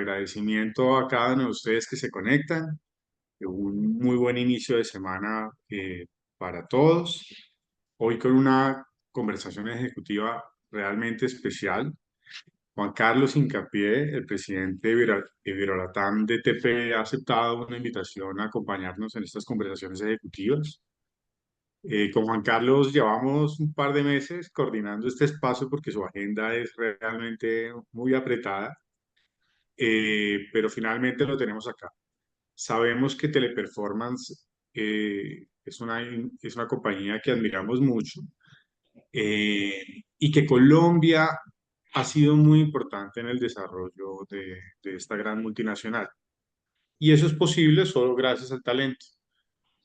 agradecimiento a cada uno de ustedes que se conectan. Un muy buen inicio de semana para todos. Hoy con una conversación ejecutiva realmente especial. Juan Carlos Hincapié, el presidente de Virolatam de TP, ha aceptado una invitación a acompañarnos en estas conversaciones ejecutivas. Con Juan Carlos llevamos un par de meses coordinando este espacio porque su agenda es realmente muy apretada, pero finalmente lo tenemos acá. Sabemos que Teleperformance es una compañía que admiramos mucho, eh, y que Colombia ha sido muy importante en el desarrollo de esta gran multinacional. Y eso es posible solo gracias al talento.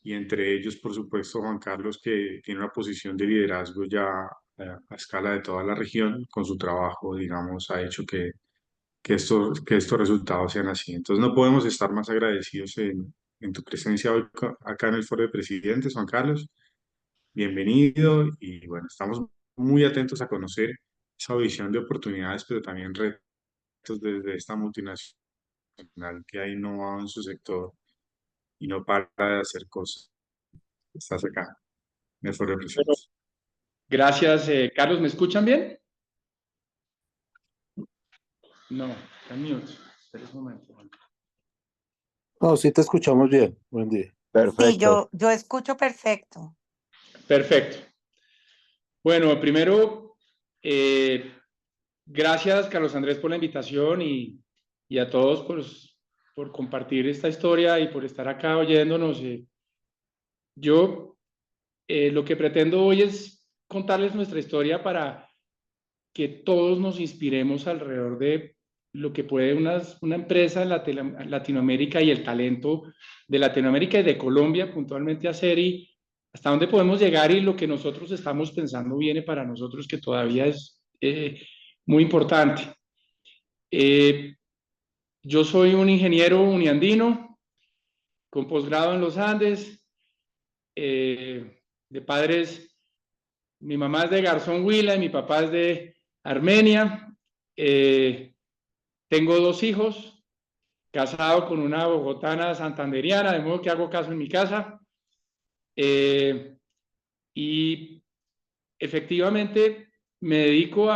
Y entre ellos, por supuesto, Juan Carlos, que tiene una posición de liderazgo ya a escala de toda la región, con su trabajo, digamos, ha hecho que estos resultados sean así. Entonces, no podemos estar más agradecidos en tu presencia hoy acá en el Foro de Presidentes, Juan Carlos. Bienvenido y bueno, estamos muy atentos a conocer esa visión de oportunidades, pero también retos desde esta multinacional que ha innovado en su sector y no para de hacer cosas. Estás acá en el Foro de Bueno, Presidentes. gracias, Carlos. ¿Me escuchan bien? No, está mute. Espera un momento. No, sí te escuchamos bien. Buen día. Sí, Perfecto. yo escucho perfecto. Perfecto. Bueno, primero, gracias, Carlos Andrés, por la invitación y a todos por compartir esta historia y por estar acá oyéndonos. Yo lo que pretendo hoy es contarles nuestra historia para que todos nos inspiremos alrededor de lo que puede una empresa en Latinoamérica y el talento de Latinoamérica y de Colombia puntualmente hacer y hasta dónde podemos llegar y lo que nosotros estamos pensando viene para nosotros que todavía es muy importante. Yo soy un ingeniero uniandino con posgrado en los Andes, de padres, mi mamá es de Garzón Huila y mi papá es de Armenia. Tengo 2 hijos, casado con una bogotana santanderiana, de modo que hago caso en mi casa. Y efectivamente me dedico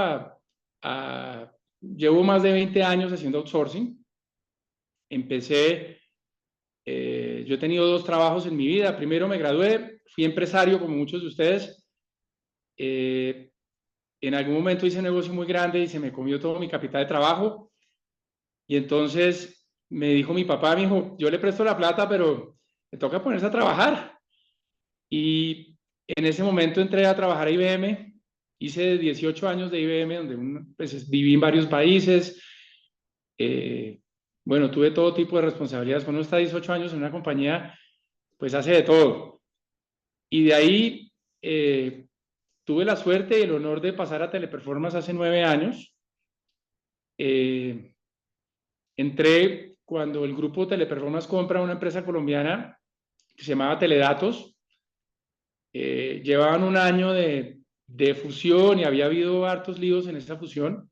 llevo más de 20 años haciendo outsourcing. Empecé, yo he tenido 2 trabajos en mi vida. Primero me gradué, fui empresario como muchos de ustedes. En algún momento hice un negocio muy grande y se me comió todo mi capital de trabajo. Y entonces me dijo mi papá, me dijo, yo le presto la plata, pero me toca ponerse a trabajar. Y en ese momento entré a trabajar a IBM, hice 18 años de IBM, donde pues, viví en varios países. Bueno, tuve todo tipo de responsabilidades. Cuando uno está 18 años en una compañía, pues hace de todo. Y de ahí tuve la suerte y el honor de pasar a Teleperformance hace 9 años. Entré cuando el grupo Teleperformance compra una empresa colombiana que se llamaba Teledatos. Llevaban un año de fusión y había habido hartos líos en esa fusión.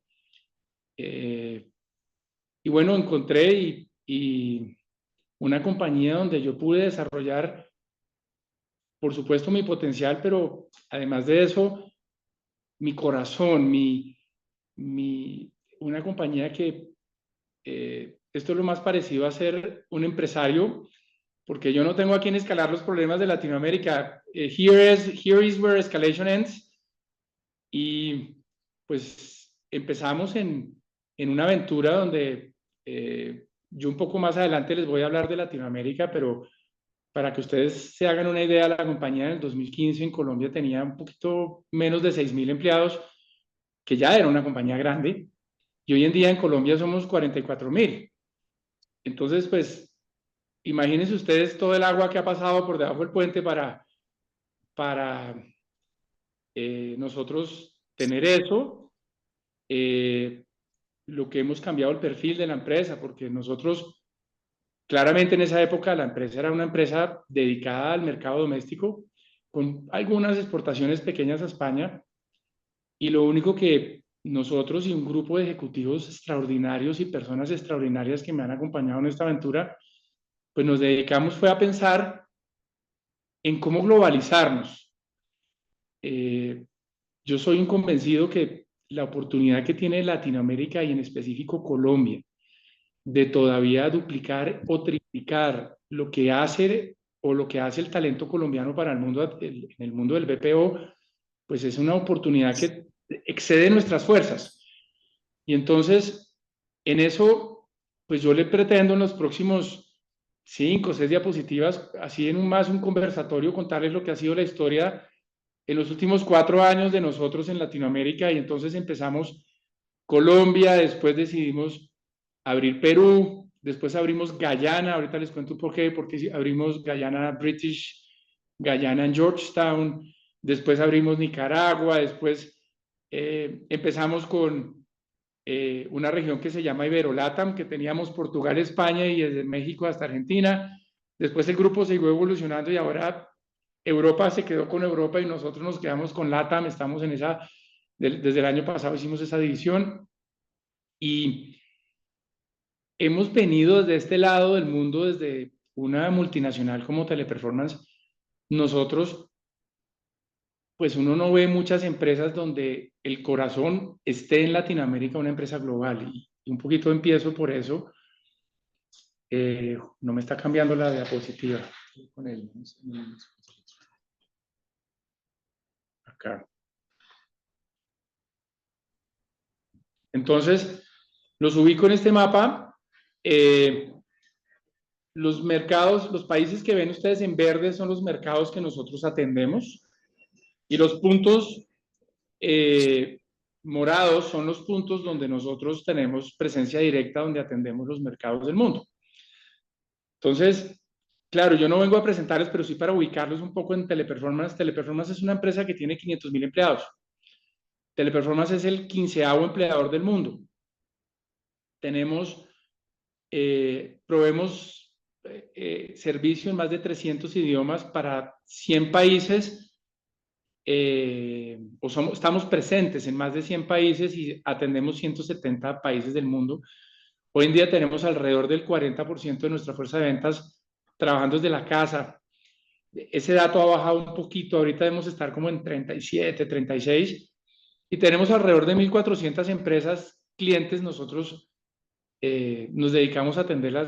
Y bueno, encontré y una compañía donde yo pude desarrollar, por supuesto, mi potencial, pero además de eso, mi corazón, una compañía que esto es lo más parecido a ser un empresario, porque yo no tengo a quién escalar los problemas de Latinoamérica. Here is where escalation ends. Y pues empezamos en una aventura donde yo un poco más adelante les voy a hablar de Latinoamérica, pero para que ustedes se hagan una idea, la compañía en el 2015 en Colombia tenía un poquito menos de 6.000 empleados, que ya era una compañía grande, y hoy en día en Colombia somos 44.000. Entonces, pues, imagínense ustedes todo el agua que ha pasado por debajo del puente para nosotros tener eso, lo que hemos cambiado el perfil de la empresa, porque nosotros, claramente en esa época la empresa era una empresa dedicada al mercado doméstico, con algunas exportaciones pequeñas a España, y lo único que nosotros y un grupo de ejecutivos extraordinarios y personas extraordinarias que me han acompañado en esta aventura, pues nos dedicamos fue a pensar en cómo globalizarnos. Yo soy un convencido que la oportunidad que tiene Latinoamérica y en específico Colombia de todavía duplicar o triplicar lo que hace o lo que hace el talento colombiano para el mundo, en el mundo del BPO, pues es una oportunidad que excede nuestras fuerzas. Y entonces, en eso, pues yo le pretendo en los próximos 5 o 6 diapositivas, así en un conversatorio, contarles lo que ha sido la historia en los últimos 4 años de nosotros en Latinoamérica. Y entonces empezamos Colombia, después decidimos abrir Perú, después abrimos Guyana, ahorita les cuento por qué, porque abrimos Guyana British, Guyana en Georgetown, después abrimos Nicaragua, después empezamos con una región que se llama Iberolatam, que teníamos Portugal, España y desde México hasta Argentina. Después el grupo siguió evolucionando y ahora Europa se quedó con Europa y nosotros nos quedamos con LATAM, estamos en esa, desde el año pasado hicimos esa división y hemos venido desde este lado del mundo, desde una multinacional como Teleperformance. Nosotros, pues uno no ve muchas empresas donde el corazón esté en Latinoamérica, una empresa global, y un poquito empiezo por eso. No me está cambiando la diapositiva. Con él. Acá. Entonces, los ubico en este mapa. Los mercados, los países que ven ustedes en verde son los mercados que nosotros atendemos. Y los puntos morados son los puntos donde nosotros tenemos presencia directa, donde atendemos los mercados del mundo. Entonces, claro, yo no vengo a presentarles, pero sí para ubicarlos un poco en Teleperformance. Teleperformance es una empresa que tiene 500,000 empleados. Teleperformance es el 15º empleador del mundo. Proveemos servicio en más de 300 idiomas para 100 países. Estamos presentes en más de 100 países y atendemos 170 países del mundo. Hoy en día tenemos alrededor del 40% de nuestra fuerza de ventas trabajando desde la casa. Ese dato ha bajado un poquito, ahorita debemos estar como en 37, 36, y tenemos alrededor de 1,400 empresas, clientes. Nosotros nos dedicamos a atender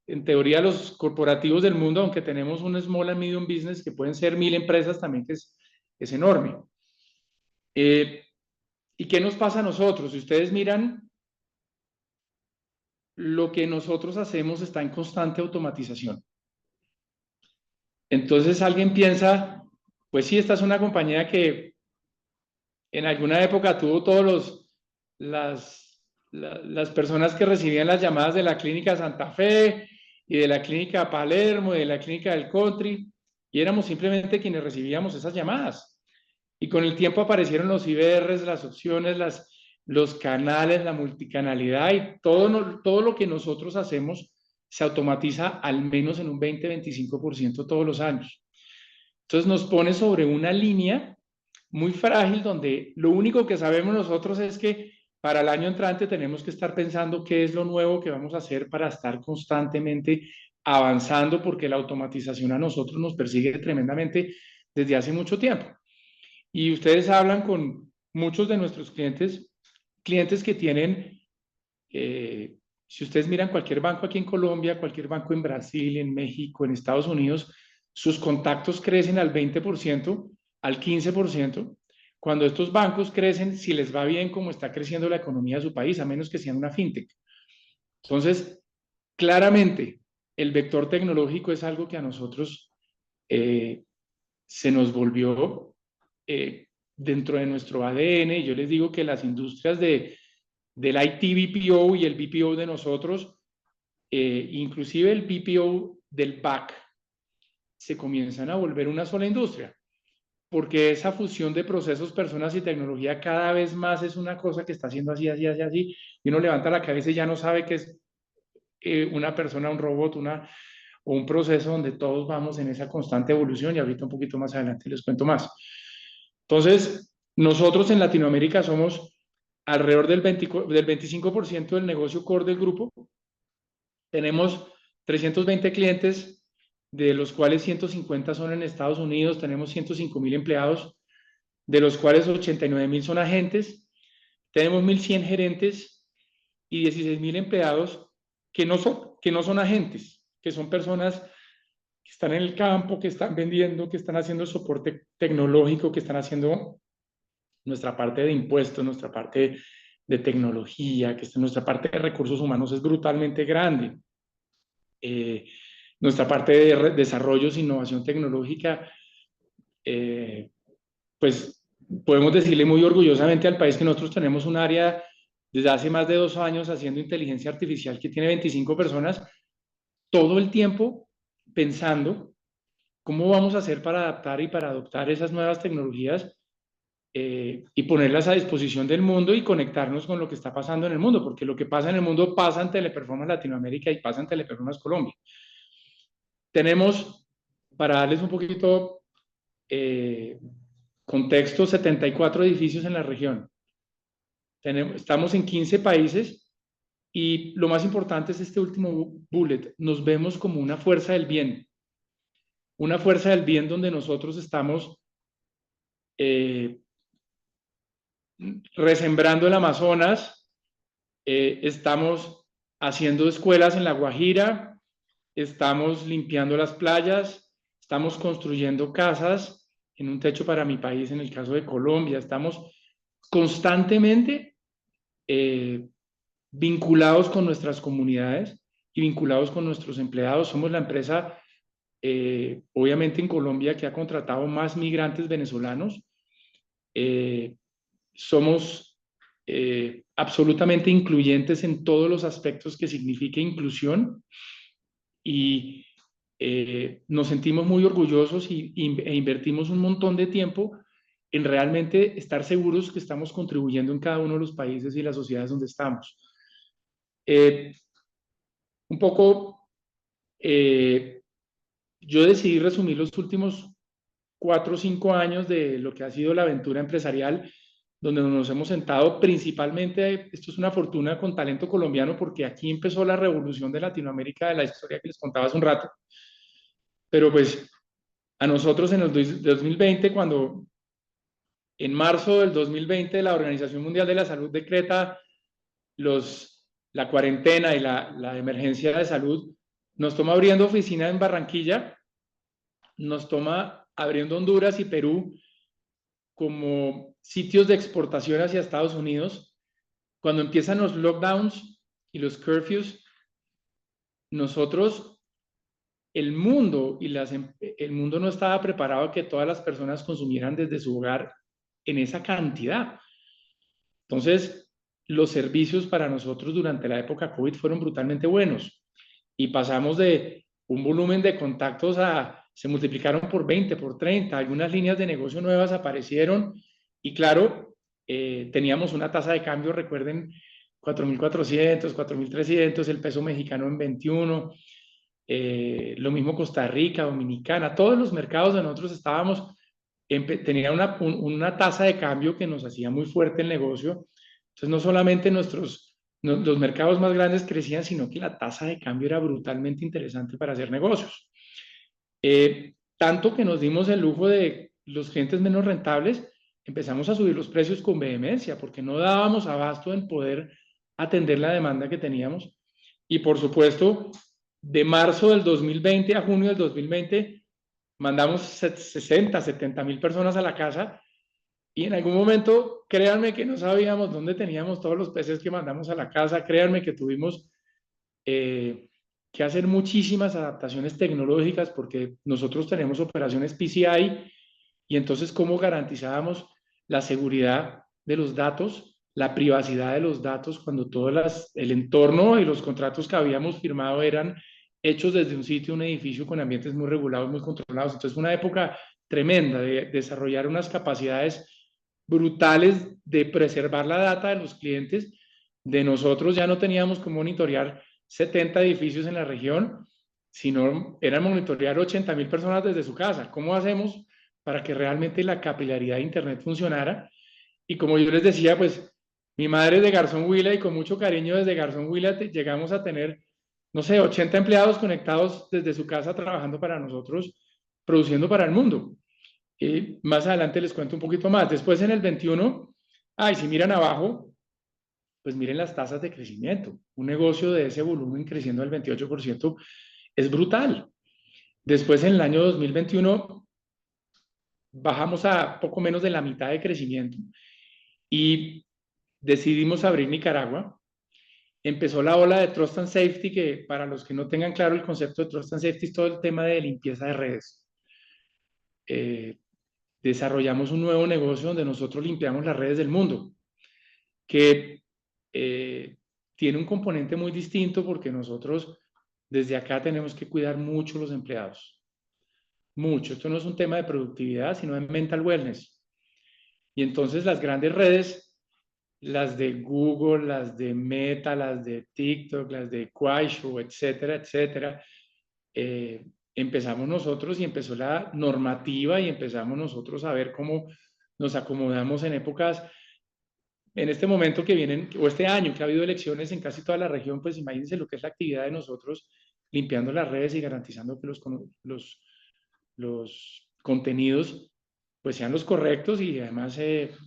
en teoría los corporativos del mundo, aunque tenemos un small and medium business que pueden ser 1,000 empresas también, que es enorme. ¿Y qué nos pasa a nosotros? Si ustedes miran, lo que nosotros hacemos está en constante automatización. Entonces alguien piensa, pues sí, esta es una compañía que en alguna época tuvo todos las personas que recibían las llamadas de la clínica Santa Fe y de la clínica Palermo y de la clínica del Country, y éramos simplemente quienes recibíamos esas llamadas. Y con el tiempo aparecieron los IBRs, las opciones, los canales, la multicanalidad, y todo lo que nosotros hacemos se automatiza al menos en un 20-25% todos los años. Entonces nos pone sobre una línea muy frágil donde lo único que sabemos nosotros es que para el año entrante tenemos que estar pensando qué es lo nuevo que vamos a hacer para estar constantemente avanzando, porque la automatización a nosotros nos persigue tremendamente desde hace mucho tiempo. Y ustedes hablan con muchos de nuestros clientes que tienen, si ustedes miran cualquier banco aquí en Colombia, cualquier banco en Brasil, en México, en Estados Unidos, sus contactos crecen al 20%, al 15%. Cuando estos bancos crecen, si les va bien como está creciendo la economía de su país, a menos que sean una fintech. Entonces, claramente, el vector tecnológico es algo que a nosotros se nos volvió dentro de nuestro ADN. Y yo les digo que las industrias del IT BPO y el BPO de nosotros, inclusive el BPO del back, se comienzan a volver una sola industria, porque esa fusión de procesos, personas y tecnología cada vez más es una cosa que está haciendo así, así, así, así, y uno levanta la cabeza y ya no sabe qué es una persona, un robot, o un proceso donde todos vamos en esa constante evolución, y ahorita un poquito más adelante les cuento más. Entonces, nosotros en Latinoamérica somos alrededor del 25% del negocio core del grupo. Tenemos 320 clientes, de los cuales 150 son en Estados Unidos. Tenemos 105.000 empleados, de los cuales 89.000 son agentes. Tenemos 1.100 gerentes y 16.000 empleados que no son agentes, que son personas que están en el campo, que están vendiendo, que están haciendo soporte tecnológico, que están haciendo nuestra parte de impuestos, nuestra parte de tecnología, que nuestra parte de recursos humanos es brutalmente grande. Nuestra parte de desarrollos e innovación tecnológica, pues podemos decirle muy orgullosamente al país que nosotros tenemos un área desde hace más de 2 años haciendo inteligencia artificial que tiene 25 personas, todo el tiempo pensando cómo vamos a hacer para adaptar y para adoptar esas nuevas tecnologías y ponerlas a disposición del mundo y conectarnos con lo que está pasando en el mundo, porque lo que pasa en el mundo pasa en Teleperformance Latinoamérica y pasa en Teleperformance Colombia. Tenemos, para darles un poquito contexto, 74 edificios en la región. Estamos en 15 países y lo más importante es este último bullet. Nos vemos como una fuerza del bien. Una fuerza del bien donde nosotros estamos resembrando el Amazonas, estamos haciendo escuelas en La Guajira, estamos limpiando las playas, estamos construyendo casas en un techo para mi país, en el caso de Colombia, estamos constantemente vinculados con nuestras comunidades y vinculados con nuestros empleados. Somos la empresa, obviamente en Colombia, que ha contratado más migrantes venezolanos. Somos absolutamente incluyentes en todos los aspectos que significa inclusión y nos sentimos muy orgullosos e invertimos un montón de tiempo en realmente estar seguros que estamos contribuyendo en cada uno de los países y las sociedades donde estamos. Un poco, yo decidí resumir los últimos 4 o 5 años de lo que ha sido la aventura empresarial, donde nos hemos sentado principalmente. Esto es una fortuna con talento colombiano, porque aquí empezó la revolución de Latinoamérica, de la historia que les contaba hace un rato. Pero pues a nosotros en el 2020, cuando en marzo del 2020 la Organización Mundial de la Salud decreta la cuarentena y la emergencia de salud, nos toma abriendo oficina en Barranquilla, nos toma abriendo Honduras y Perú como sitios de exportación hacia Estados Unidos. Cuando empiezan los lockdowns y los curfews, nosotros, el mundo no estaba preparado a que todas las personas consumieran desde su hogar en esa cantidad. Entonces, los servicios para nosotros durante la época COVID fueron brutalmente buenos y pasamos de un volumen de contactos se multiplicaron por 20, por 30, algunas líneas de negocio nuevas aparecieron y claro, teníamos una tasa de cambio, recuerden, 4.400, 4.300, el peso mexicano en 21, lo mismo Costa Rica, Dominicana, todos los mercados de nosotros estábamos, tenía una tasa de cambio que nos hacía muy fuerte el negocio. Entonces no solamente los mercados más grandes crecían, sino que la tasa de cambio era brutalmente interesante para hacer negocios. Tanto que nos dimos el lujo de los clientes menos rentables, empezamos a subir los precios con vehemencia, porque no dábamos abasto en poder atender la demanda que teníamos. Y por supuesto, de marzo del 2020 a junio del 2020, mandamos 60, 70.000 personas a la casa y en algún momento, créanme que no sabíamos dónde teníamos todos los peces que mandamos a la casa, créanme que tuvimos que hacer muchísimas adaptaciones tecnológicas porque nosotros tenemos operaciones PCI y entonces cómo garantizábamos la seguridad de los datos, la privacidad de los datos cuando todo el entorno y los contratos que habíamos firmado eran hechos desde un sitio, un edificio con ambientes muy regulados, muy controlados. Entonces fue una época tremenda de desarrollar unas capacidades brutales de preservar la data de los clientes. De nosotros ya no teníamos que monitorear 70 edificios en la región, sino era monitorear 80.000 personas desde su casa. ¿Cómo hacemos para que realmente la capilaridad de Internet funcionara? Y como yo les decía, pues Mi madre es de Garzón Huila y con mucho cariño desde Garzón Huila llegamos a tener, no sé, 80 empleados conectados desde su casa trabajando para nosotros, produciendo para el mundo. Y más adelante les cuento un poquito más. Después en el 21, si miran abajo, pues miren las tasas de crecimiento. Un negocio de ese volumen creciendo al 28% es brutal. Después en el año 2021 bajamos a poco menos de la mitad de crecimiento y decidimos abrir Nicaragua. Empezó la ola de Trust and Safety, que para los que no tengan claro el concepto de Trust and Safety es todo el tema de limpieza de redes. Desarrollamos un nuevo negocio donde nosotros limpiamos las redes del mundo, que tiene un componente muy distinto porque nosotros desde acá tenemos que cuidar mucho los empleados. Mucho. Esto no es un tema de productividad, sino de mental wellness. Y entonces las grandes redes, las de Google, las de Meta, las de TikTok, las de Kuaishou, etcétera, etcétera, empezamos nosotros y empezó la normativa y empezamos nosotros a ver cómo nos acomodamos en épocas, en este momento que vienen, o este año que ha habido elecciones en casi toda la región, pues imagínense lo que es la actividad de nosotros limpiando las redes y garantizando que los contenidos pues sean los correctos y además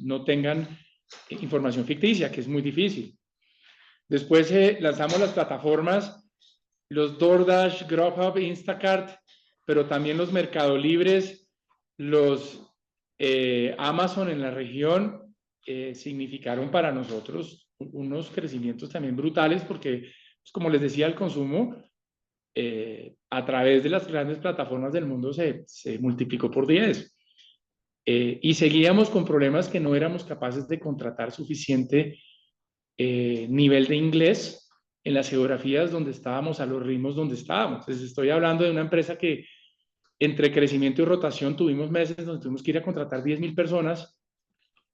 no tengan información ficticia, que es muy difícil. Después lanzamos las plataformas, los DoorDash, Grubhub, Instacart, pero también los Mercado Libres, los Amazon en la región, significaron para nosotros unos crecimientos también brutales porque, pues, como les decía, el consumo a través de las grandes plataformas del mundo se multiplicó por 10. Y seguíamos con problemas que no éramos capaces de contratar suficiente nivel de inglés en las geografías donde estábamos, a los ritmos donde estábamos. Entonces, estoy hablando de una empresa que entre crecimiento y rotación tuvimos meses donde tuvimos que ir a contratar 10.000 personas,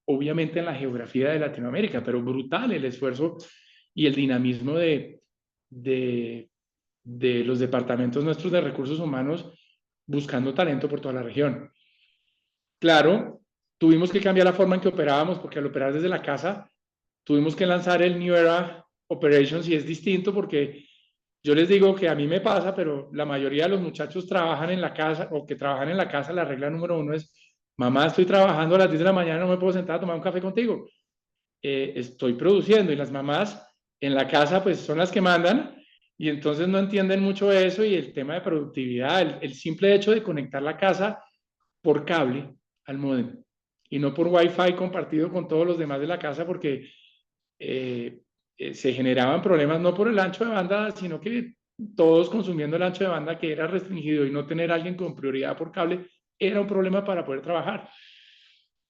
obviamente en la geografía de Latinoamérica, pero brutal el esfuerzo y el dinamismo de los departamentos nuestros de recursos humanos buscando talento por toda la región. Claro, tuvimos que cambiar la forma en que operábamos porque al operar desde la casa tuvimos que lanzar el New Era Operations y es distinto porque yo les digo que a mí me pasa, pero la mayoría de los muchachos trabajan en la casa o que trabajan en la casa, la regla número uno es, mamá, estoy trabajando a las 10 de la mañana, no me puedo sentar a tomar un café contigo. Estoy produciendo y las mamás en la casa pues son las que mandan y entonces no entienden mucho eso y el tema de productividad, el simple hecho de conectar la casa por cable al módem y no por Wi-Fi compartido con todos los demás de la casa porque se generaban problemas no por el ancho de banda, sino que todos consumiendo el ancho de banda que era restringido y no tener a alguien con prioridad por cable era un problema para poder trabajar.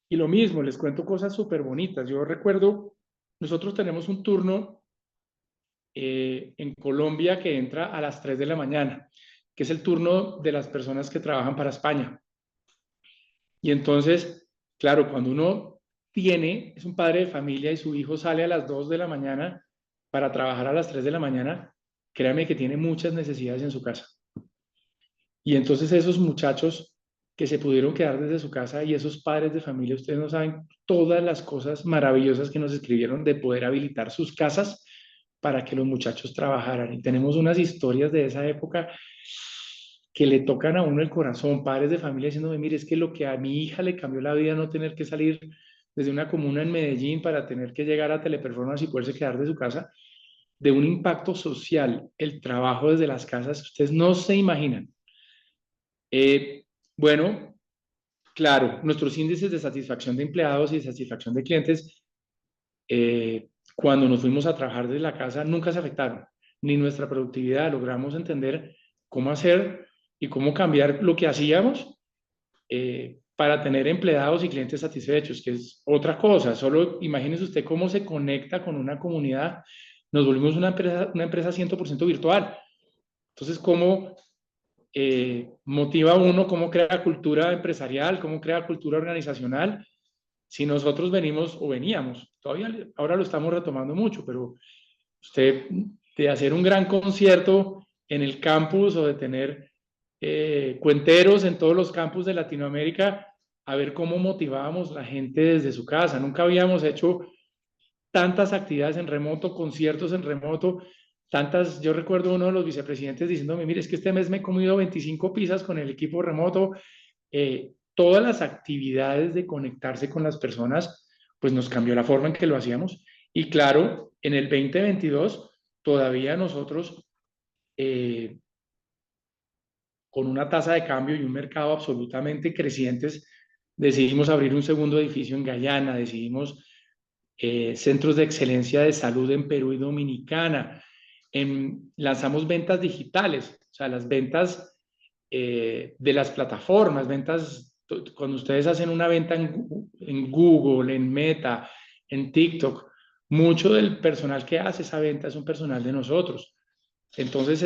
Y lo mismo, les cuento cosas súper bonitas. Yo recuerdo, nosotros tenemos un turno en Colombia que entra a las 3 de la mañana, que es el turno de las personas que trabajan para España. Y entonces, claro, cuando uno es un padre de familia y su hijo sale a las 2 de la mañana para trabajar a las 3 de la mañana, créame que tiene muchas necesidades en su casa. Y entonces esos muchachos que se pudieron quedar desde su casa y esos padres de familia, ustedes no saben todas las cosas maravillosas que nos escribieron de poder habilitar sus casas para que los muchachos trabajaran. Y tenemos unas historias de esa época que le tocan a uno el corazón, padres de familia diciéndome, mire, es que lo que a mi hija le cambió la vida no tener que salir desde una comuna en Medellín para tener que llegar a Teleperformance y poderse quedar de su casa, de un impacto social, el trabajo desde las casas, ustedes no se imaginan. Bueno, claro, nuestros índices de satisfacción de empleados y de satisfacción de clientes, cuando nos fuimos a trabajar desde la casa, nunca se afectaron, ni nuestra productividad. Logramos entender cómo hacer y cómo cambiar lo que hacíamos para tener empleados y clientes satisfechos, que es otra cosa. Solo imagínese usted cómo se conecta con una comunidad. Nos volvimos una empresa 100% virtual. Entonces, ¿cómo motiva a uno, cómo crea cultura empresarial, cómo crea cultura organizacional? Si nosotros venimos o veníamos, todavía ahora lo estamos retomando mucho, pero usted de hacer un gran concierto en el campus o de tener cuenteros en todos los campus de Latinoamérica, a ver cómo motivábamos la gente desde su casa. Nunca habíamos hecho tantas actividades en remoto, conciertos en remoto, tantas, yo recuerdo uno de los vicepresidentes diciéndome, mire, es que este mes me he comido 25 pizzas con el equipo remoto. Todas las actividades de conectarse con las personas, pues nos cambió la forma en que lo hacíamos. Y claro, en el 2022 todavía nosotros, con una tasa de cambio y un mercado absolutamente crecientes, decidimos abrir un segundo edificio en Guyana, decidimos centros de excelencia de salud en Perú y Dominicana, lanzamos ventas digitales, o sea, las ventas de las plataformas, ventas, cuando ustedes hacen una venta en Google, en Meta, en TikTok, mucho del personal que hace esa venta es un personal de nosotros. Entonces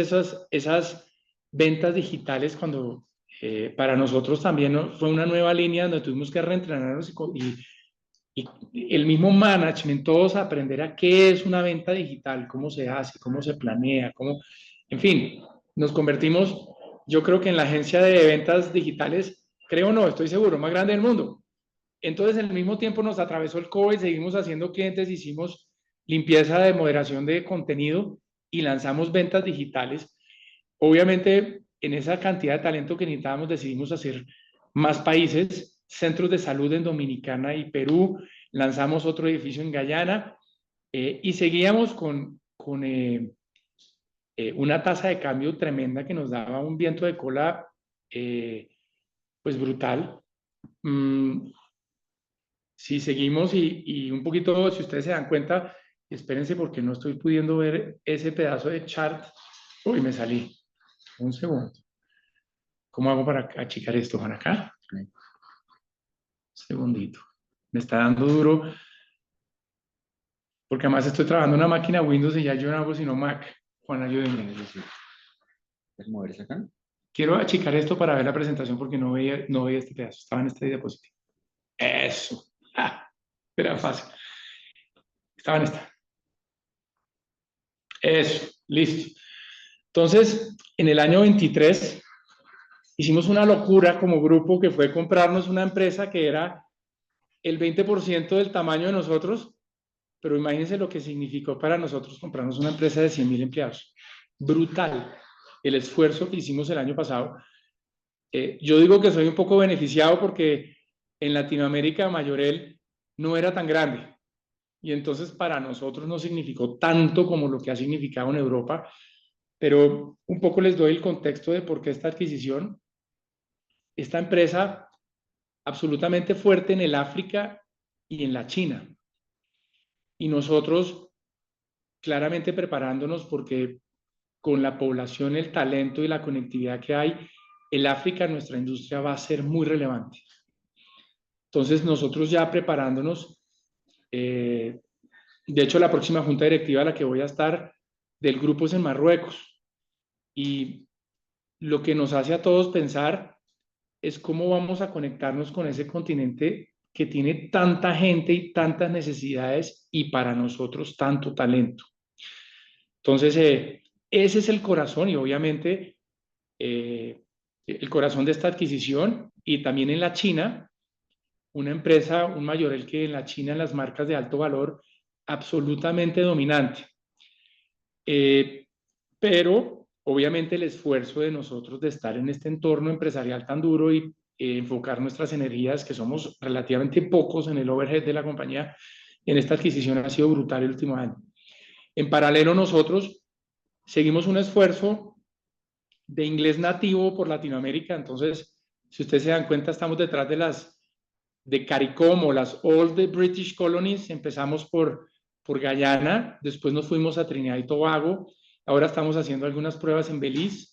esas ventas digitales, cuando para nosotros también fue una nueva línea donde tuvimos que reentrenarnos y el mismo management, todos aprender a qué es una venta digital, cómo se hace, cómo se planea, en fin, nos convertimos, yo creo que en la agencia de ventas digitales, creo no, estoy seguro, más grande del mundo. Entonces, al mismo tiempo nos atravesó el COVID, seguimos haciendo clientes, hicimos limpieza de moderación de contenido y lanzamos ventas digitales. Obviamente, en esa cantidad de talento que necesitábamos, decidimos hacer más países, centros de salud en Dominicana y Perú, lanzamos otro edificio en Guyana y seguíamos con una tasa de cambio tremenda que nos daba un viento de cola pues brutal. Si seguimos y un poquito, si ustedes se dan cuenta, espérense porque no estoy pudiendo ver ese pedazo de chart. Uy, me salí. Un segundo. ¿Cómo hago para achicar esto, Juan? Acá. Un segundito. Me está dando duro. Porque además estoy trabajando en una máquina Windows y ya yo no hago sino Mac. Juan, ayúdenme. ¿Puedes moverse acá? Quiero achicar esto para ver la presentación porque no veía este pedazo. Estaba en esta diapositiva. Eso. Era fácil. Estaba en esta. Eso. Listo. Entonces, en el año 23 hicimos una locura como grupo que fue comprarnos una empresa que era el 20% del tamaño de nosotros, pero imagínense lo que significó para nosotros comprarnos una empresa de 100,000 empleados. Brutal el esfuerzo que hicimos el año pasado. Yo digo que soy un poco beneficiado porque en Latinoamérica Mayorel no era tan grande y entonces para nosotros no significó tanto como lo que ha significado en Europa, pero un poco les doy el contexto de por qué esta adquisición. Esta empresa absolutamente fuerte en el África y en la China. Y nosotros claramente preparándonos porque con la población, el talento y la conectividad que hay, el África, nuestra industria va a ser muy relevante. Entonces nosotros ya preparándonos, de hecho la próxima junta directiva a la que voy a estar del grupo es en Marruecos. Y lo que nos hace a todos pensar es cómo vamos a conectarnos con ese continente que tiene tanta gente y tantas necesidades y para nosotros tanto talento. Entonces, ese es el corazón y obviamente el corazón de esta adquisición y también en la China, una empresa, un Mayorel que en la China en las marcas de alto valor absolutamente dominante. Pero obviamente el esfuerzo de nosotros de estar en este entorno empresarial tan duro y enfocar nuestras energías, que somos relativamente pocos en el overhead de la compañía, en esta adquisición ha sido brutal el último año. En paralelo nosotros seguimos un esfuerzo de inglés nativo por Latinoamérica, entonces si ustedes se dan cuenta estamos detrás de CARICOM o las All the British Colonies, empezamos por Guyana, después nos fuimos a Trinidad y Tobago, ahora estamos haciendo algunas pruebas en Belice,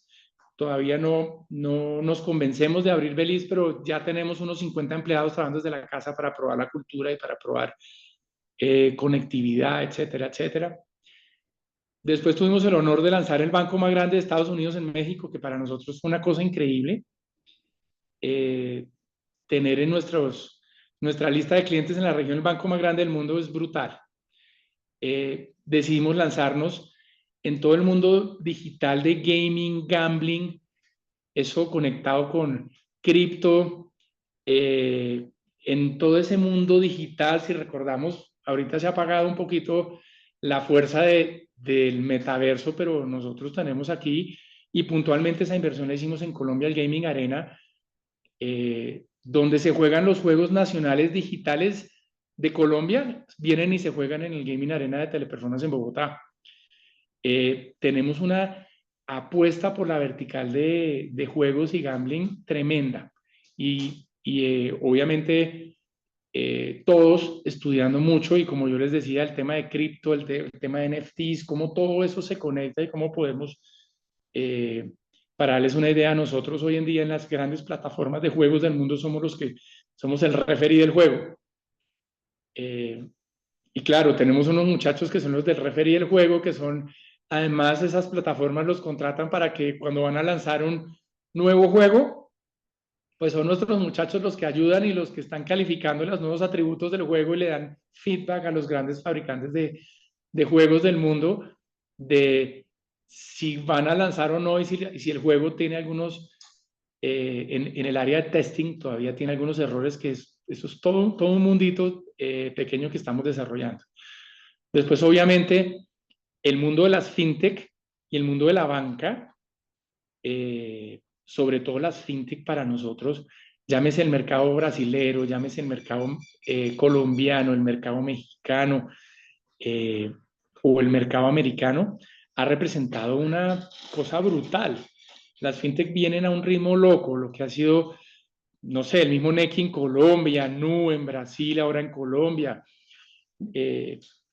todavía no nos convencemos de abrir Belice, pero ya tenemos unos 50 empleados trabajando desde la casa para probar la cultura y para probar conectividad, etcétera, etcétera. Después tuvimos el honor de lanzar el banco más grande de Estados Unidos en México, que para nosotros fue una cosa increíble. Tener en nuestra lista de clientes en la región el banco más grande del mundo es brutal. Decidimos lanzarnos en todo el mundo digital de gaming, gambling, eso conectado con cripto, en todo ese mundo digital, si recordamos, ahorita se ha apagado un poquito la fuerza del metaverso, pero nosotros tenemos aquí, y puntualmente esa inversión la hicimos en Colombia, el Gaming Arena, donde se juegan los juegos nacionales digitales de Colombia, vienen y se juegan en el Gaming Arena de Teleperformance en Bogotá. Tenemos una apuesta por la vertical de juegos y gambling tremenda. Y obviamente todos estudiando mucho, y como yo les decía, el tema de cripto, el tema de NFTs, cómo todo eso se conecta y cómo podemos, para darles una idea, nosotros hoy en día en las grandes plataformas de juegos del mundo somos los que somos el referee del juego. Y claro, tenemos unos muchachos que son los del referee del juego, que son, además esas plataformas los contratan para que cuando van a lanzar un nuevo juego, pues son nuestros muchachos los que ayudan y los que están calificando los nuevos atributos del juego y le dan feedback a los grandes fabricantes de juegos del mundo de si van a lanzar o no, y si el juego tiene algunos, en el área de testing todavía tiene algunos errores, que eso es todo un mundito pequeño que estamos desarrollando. Después, obviamente, el mundo de las fintech y el mundo de la banca, sobre todo las fintech para nosotros, llámese el mercado brasilero, llámese el mercado colombiano, el mercado mexicano o el mercado americano, ha representado una cosa brutal. Las fintech vienen a un ritmo loco, lo que ha sido, no sé, el mismo Nequi en Colombia, Nu en Brasil, ahora en Colombia,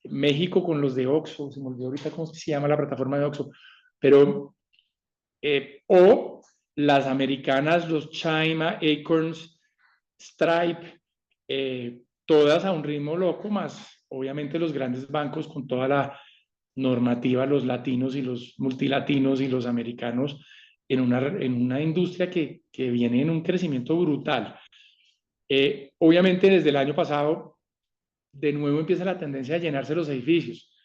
México con los de Oxxo, se me olvidó ahorita cómo se llama la plataforma de Oxxo, pero o las americanas, los Chime, Acorns, Stripe, todas a un ritmo loco, más obviamente los grandes bancos con toda la normativa, los latinos y los multilatinos y los americanos en una industria que viene en un crecimiento brutal. Obviamente desde el año pasado de nuevo empieza la tendencia a llenarse los edificios.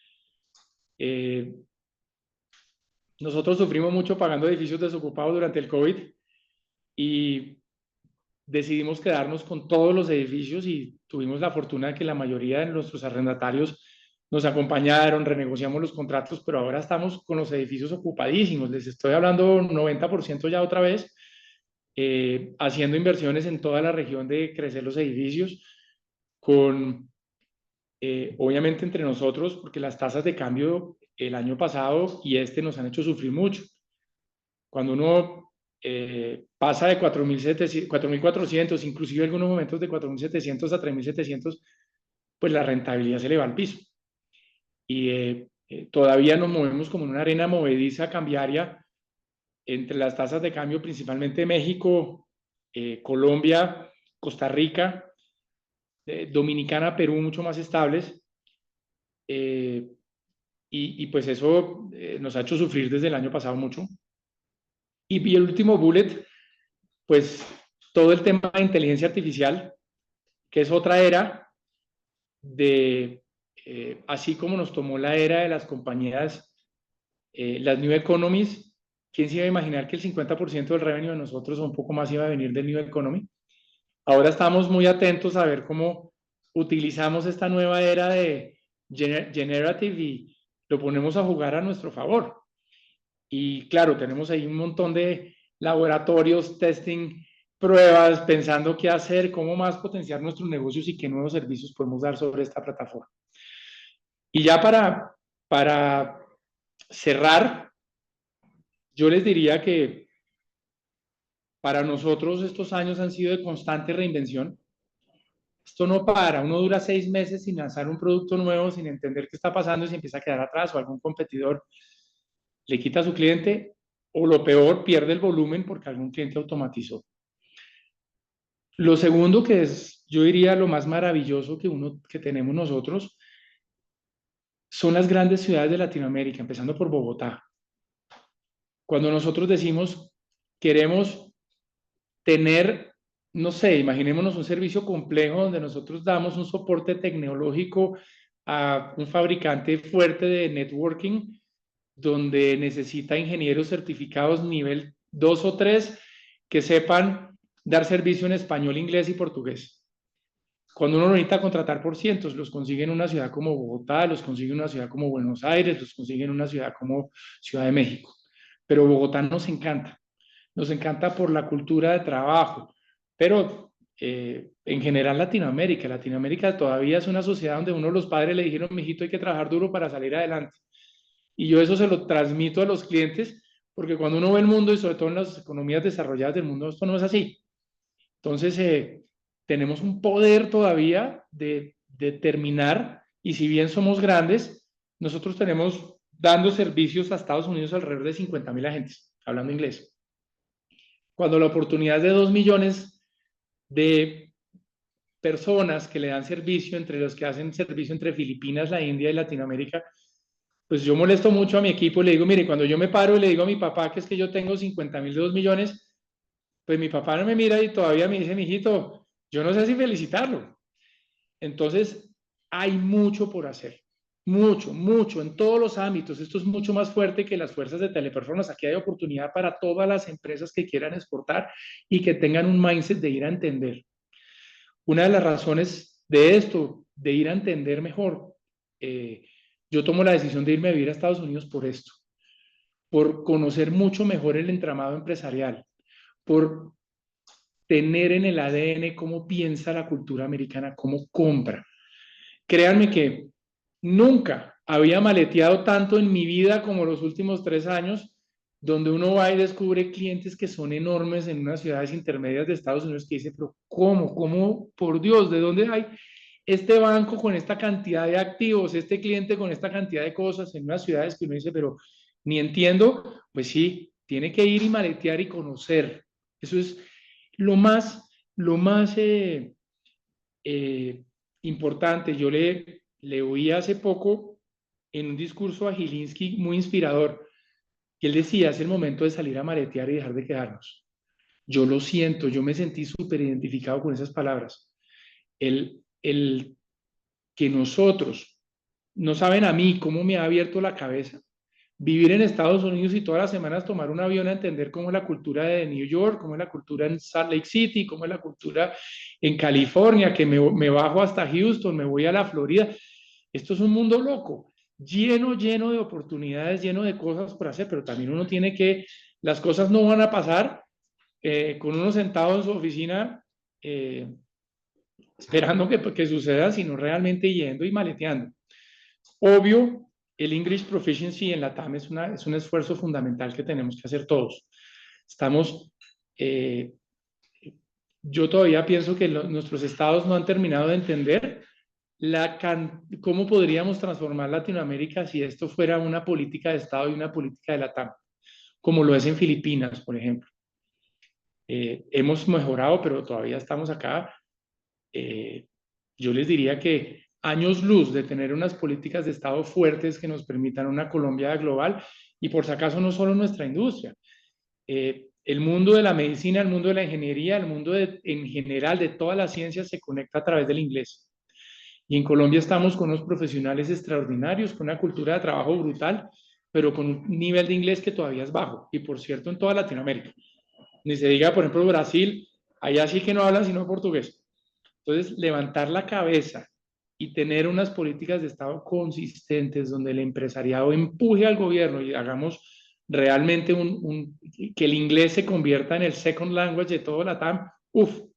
Nosotros sufrimos mucho pagando edificios desocupados durante el COVID y decidimos quedarnos con todos los edificios, y tuvimos la fortuna de que la mayoría de nuestros arrendatarios nos acompañaron, renegociamos los contratos, pero ahora estamos con los edificios ocupadísimos. Les estoy hablando 90% ya otra vez, haciendo inversiones en toda la región de crecer los edificios, con obviamente entre nosotros, porque las tasas de cambio el año pasado y nos han hecho sufrir mucho. Cuando uno pasa de 4.400, inclusive en algunos momentos de 4.700 a 3.700, pues la rentabilidad se le va al piso. Y todavía nos movemos como en una arena movediza cambiaria entre las tasas de cambio, principalmente México, Colombia, Costa Rica, Dominicana, Perú, mucho más estables. Y pues eso nos ha hecho sufrir desde el año pasado mucho. Y el último bullet, pues todo el tema de inteligencia artificial, que es otra era de, así como nos tomó la era de las compañías, las New Economies. ¿Quién se iba a imaginar que el 50% del revenue de nosotros o un poco más iba a venir del New Economy? Ahora estamos muy atentos a ver cómo utilizamos esta nueva era de generative y lo ponemos a jugar a nuestro favor. Y claro, tenemos ahí un montón de laboratorios, testing, pruebas, pensando qué hacer, cómo más potenciar nuestros negocios y qué nuevos servicios podemos dar sobre esta plataforma. Y ya para cerrar, yo les diría que para nosotros estos años han sido de constante reinvención. Esto no para, uno dura 6 meses sin lanzar un producto nuevo, sin entender qué está pasando y se empieza a quedar atrás, o algún competidor le quita a su cliente, o lo peor, pierde el volumen porque algún cliente automatizó. Lo segundo, que es, yo diría, lo más maravilloso que tenemos nosotros, son las grandes ciudades de Latinoamérica, empezando por Bogotá. Cuando nosotros decimos, queremos tener, no sé, imaginémonos un servicio complejo donde nosotros damos un soporte tecnológico a un fabricante fuerte de networking, donde necesita ingenieros certificados nivel 2 o 3 que sepan dar servicio en español, inglés y portugués. Cuando uno necesita contratar por cientos, los consigue en una ciudad como Bogotá, los consigue en una ciudad como Buenos Aires, los consigue en una ciudad como Ciudad de México. Pero Bogotá nos encanta por la cultura de trabajo, pero en general Latinoamérica todavía es una sociedad donde uno de los padres le dijeron, mijito, hay que trabajar duro para salir adelante. Y yo eso se lo transmito a los clientes, porque cuando uno ve el mundo, y sobre todo en las economías desarrolladas del mundo, esto no es así. Entonces, tenemos un poder todavía de determinar, y si bien somos grandes, nosotros tenemos dando servicios a Estados Unidos alrededor de 50.000 agentes, hablando inglés. Cuando la oportunidad es de 2 millones de personas que le dan servicio, entre los que hacen servicio entre Filipinas, la India y Latinoamérica, pues yo molesto mucho a mi equipo y le digo, mire, cuando yo me paro y le digo a mi papá que es que yo tengo 50.000 de 2 millones, pues mi papá no me mira y todavía me dice, mijito, yo no sé si felicitarlo. Entonces, hay mucho por hacer. Mucho, mucho, en todos los ámbitos. Esto es mucho más fuerte que las fuerzas de Teleperformance. Aquí hay oportunidad para todas las empresas que quieran exportar y que tengan un mindset de ir a entender. Una de las razones de esto, de ir a entender mejor, yo tomo la decisión de irme a vivir a Estados Unidos por esto, por conocer mucho mejor el entramado empresarial, por tener en el ADN cómo piensa la cultura americana, cómo compra. Créanme que nunca había maleteado tanto en mi vida como los últimos 3 años, donde uno va y descubre clientes que son enormes en unas ciudades intermedias de Estados Unidos que dice, pero ¿cómo? Por Dios, ¿de dónde hay este banco con esta cantidad de activos, este cliente con esta cantidad de cosas en unas ciudades que uno dice, pero ni entiendo? Pues sí, tiene que ir y maletear y conocer. Eso es lo más importante. Yo le oí hace poco en un discurso a Gilinski muy inspirador, que él decía, es el momento de salir a maletear y dejar de quedarnos. Yo lo siento, yo me sentí súper identificado con esas palabras. El que nosotros, no saben a mí cómo me ha abierto la cabeza, vivir en Estados Unidos y todas las semanas tomar un avión a entender cómo es la cultura de New York, cómo es la cultura en Salt Lake City, cómo es la cultura en California, que me bajo hasta Houston, me voy a la Florida. Esto es un mundo loco, lleno de oportunidades, lleno de cosas por hacer, pero también uno tiene que, las cosas no van a pasar con uno sentado en su oficina esperando que suceda, sino realmente yendo y maleteando. Obvio, el English Proficiency en la TAM es un esfuerzo fundamental que tenemos que hacer todos. Yo todavía pienso que nuestros estados no han terminado de entender cómo podríamos transformar Latinoamérica si esto fuera una política de estado y una política de la TAM, como lo es en Filipinas, por ejemplo. Hemos mejorado, pero todavía estamos acá. Yo les diría que años luz de tener unas políticas de Estado fuertes que nos permitan una Colombia global, y por si acaso no solo nuestra industria. El mundo de la medicina, el mundo de la ingeniería, el mundo en general de todas las ciencias se conecta a través del inglés. Y en Colombia estamos con unos profesionales extraordinarios, con una cultura de trabajo brutal, pero con un nivel de inglés que todavía es bajo. Y por cierto, en toda Latinoamérica. Ni se diga, por ejemplo, Brasil, allá sí que no hablan sino portugués. Entonces, levantar la cabeza y tener unas políticas de Estado consistentes donde el empresariado empuje al gobierno y hagamos realmente que el inglés se convierta en el second language de todo la TAM.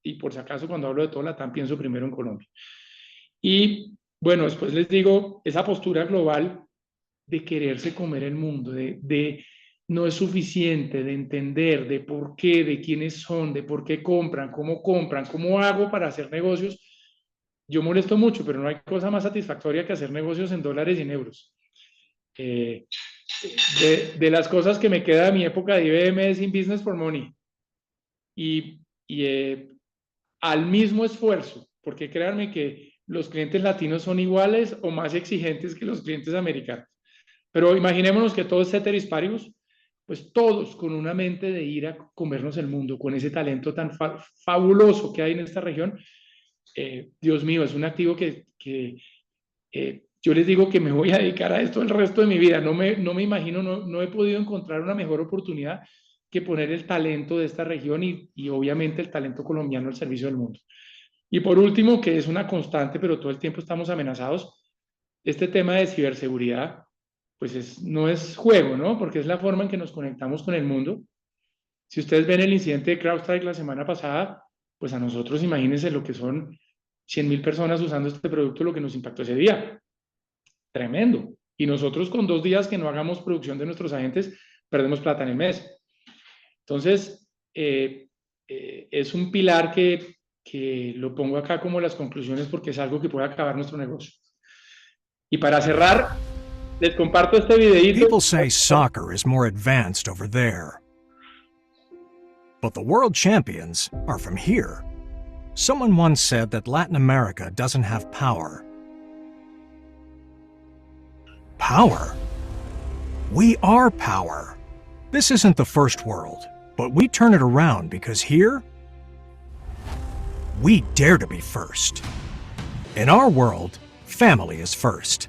Y por si acaso cuando hablo de todo la TAM pienso primero en Colombia. Y bueno, después les digo, esa postura global de quererse comer el mundo, de no es suficiente, de entender de por qué, de quiénes son, de por qué compran, cómo hago para hacer negocios. Yo molesto mucho, pero no hay cosa más satisfactoria que hacer negocios en dólares y en euros. De las cosas que me queda de mi época de IBM es in business for money. Y al mismo esfuerzo, porque créanme que los clientes latinos son iguales o más exigentes que los clientes americanos. Pero imaginémonos que todo es ceteris paribus, pues todos con una mente de ir a comernos el mundo, con ese talento tan fabuloso que hay en esta región. Dios mío, es un activo que yo les digo que me voy a dedicar a esto el resto de mi vida. No me imagino, no he podido encontrar una mejor oportunidad que poner el talento de esta región y obviamente el talento colombiano al servicio del mundo. Y por último, que es una constante, pero todo el tiempo estamos amenazados, este tema de ciberseguridad, pues no es juego, ¿no? Porque es la forma en que nos conectamos con el mundo. Si ustedes ven el incidente de CrowdStrike la semana pasada, pues a nosotros imagínense lo que son 100.000 personas usando este producto, lo que nos impactó ese día. Tremendo. Y nosotros con 2 días que no hagamos producción de nuestros agentes, perdemos plata en el mes. Entonces, es un pilar que lo pongo acá como las conclusiones porque es algo que puede acabar nuestro negocio. Y para cerrar, les comparto este videito. People say soccer is more advanced over there. But the world champions are from here. Someone once said that Latin America doesn't have power. Power? We are power. This isn't the first world, but we turn it around because here, we dare to be first. In our world, family is first.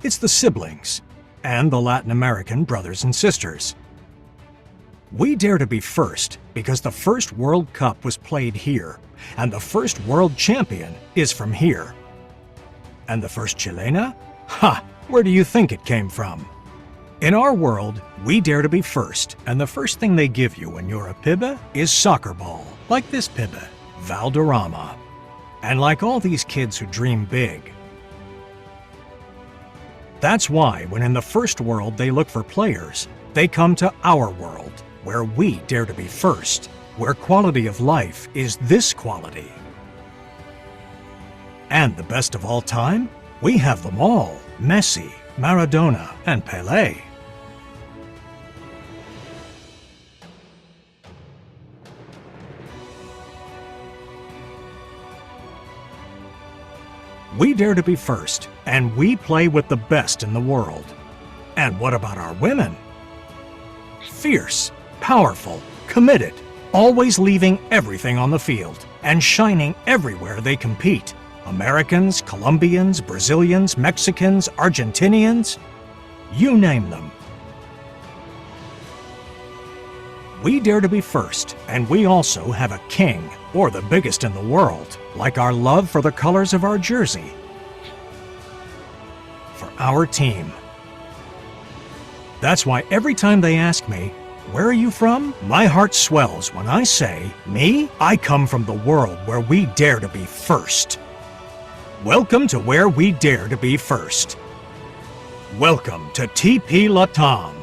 It's the siblings and the Latin American brothers and sisters. We dare to be first because the first World Cup was played here, and the first world champion is from here. And the first Chilena? Ha! Where do you think it came from? In our world, we dare to be first, and the first thing they give you when you're a piba is soccer ball, like this piba, Valderrama. And like all these kids who dream big. That's why when in the first world they look for players, they come to our world, where we dare to be first, where quality of life is this quality. And the best of all time? We have them all, Messi, Maradona, and Pelé. We dare to be first, and we play with the best in the world. And what about our women? Fierce, powerful, committed, always leaving everything on the field and shining everywhere they compete. Americans, Colombians, Brazilians, Mexicans, Argentinians, you name them. We dare to be first, and we also have a king, or the biggest in the world, like our love for the colors of our jersey. For our team. That's why every time they ask me, "Where are you from?" my heart swells when I say, "Me? I come from the world where we dare to be first." Welcome to where we dare to be first. Welcome to TP Latam.